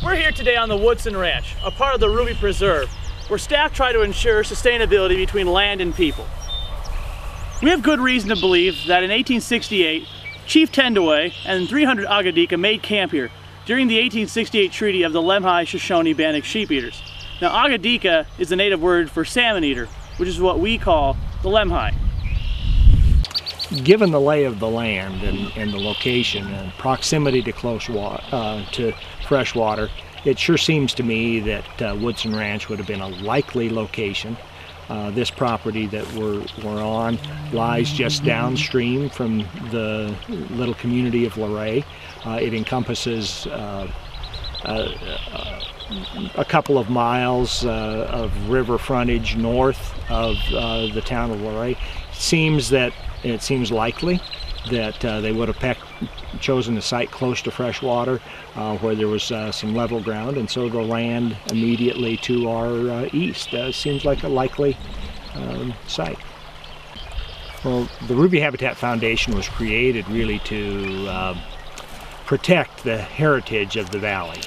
We're here today on the Woodson Ranch, a part of the Ruby Preserve, where staff try to ensure sustainability between land and people. We have good reason to believe that in 1868, Chief Tendaway and 300 Agadika made camp here during the 1868 treaty of the Lemhi-Shoshone-Bannock Sheep Eaters. Now, Agadika is the native word for salmon eater, which is what we call the Lemhi. Given the lay of the land and the location and proximity to to fresh water, it sure seems to me that Woodson Ranch would have been a likely location. This property that we're on lies just downstream from the little community of Luray. It encompasses a couple of miles of river frontage north of the town of Luray. It seems likely that they would have chosen a site close to fresh water where there was some level ground, and so the land immediately to our east seems like a likely site. Well, the Ruby Habitat Foundation was created really to protect the heritage of the valley,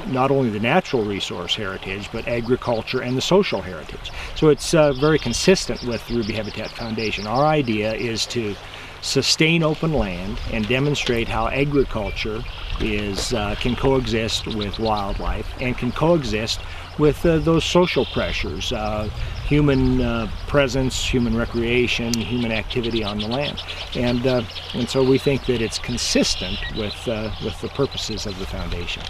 not only the natural resource heritage, but agriculture and the social heritage. So it's very consistent with the Ruby Habitat Foundation. Our idea is to sustain open land and demonstrate how agriculture can coexist with wildlife and can coexist with those social pressures, human presence, human recreation, human activity on the land. And so we think that it's consistent with the purposes of the foundation.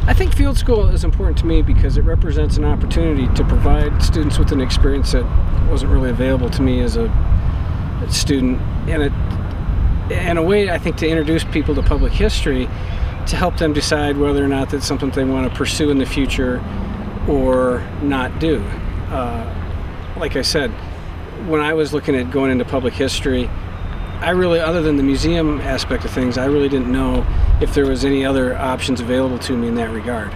I think field school is important to me because it represents an opportunity to provide students with an experience that wasn't really available to me as a student, and in a way I think to introduce people to public history to help them decide whether or not that's something they want to pursue in the future or not do. Like I said, when I was looking at going into public history, I really, other than the museum aspect of things, I really didn't know if there was any other options available to me in that regard.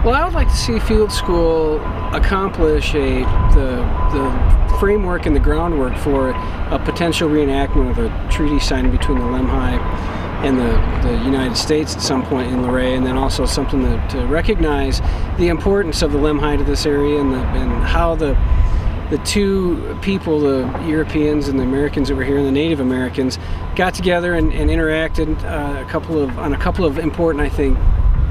Well, I would like to see field school accomplish the framework and the groundwork for a potential reenactment of a treaty signing between the Lemhi and the United States at some point in Luray, and then also something to recognize the importance of the Lemhi to this area and how the two people, the Europeans and the Americans that were here and the Native Americans, got together and interacted on a couple of important, I think,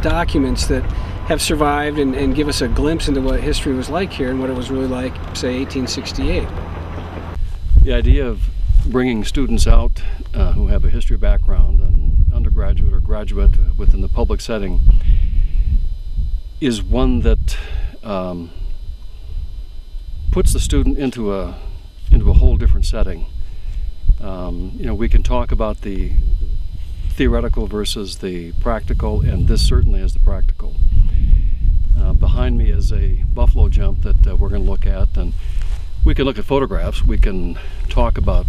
documents that have survived and give us a glimpse into what history was like here and what it was really like, say, 1868. The idea of bringing students out who have a history background, an undergraduate or graduate within the public setting, is one that puts the student into a whole different setting. We can talk about the theoretical versus the practical, and this certainly is the practical. Behind me is a buffalo jump that we're going to look at, and we can look at photographs. We can talk about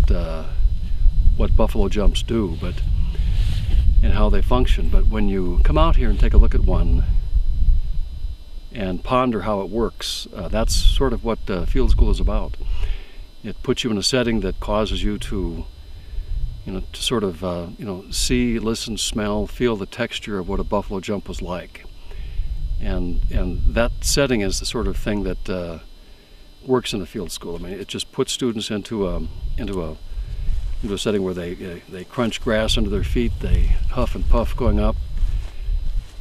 what buffalo jumps do, and how they function. But when you come out here and take a look at one and ponder how it works, that's sort of what field school is about. It puts you in a setting that causes you to sort of see, listen, smell, feel the texture of what a buffalo jump was like. And that setting is the sort of thing that works in the field school. I mean, it just puts students into a setting where they crunch grass under their feet, they huff and puff going up,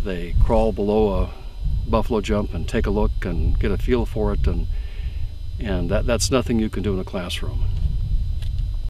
they crawl below a buffalo jump and take a look and get a feel for it, and that's nothing you can do in a classroom.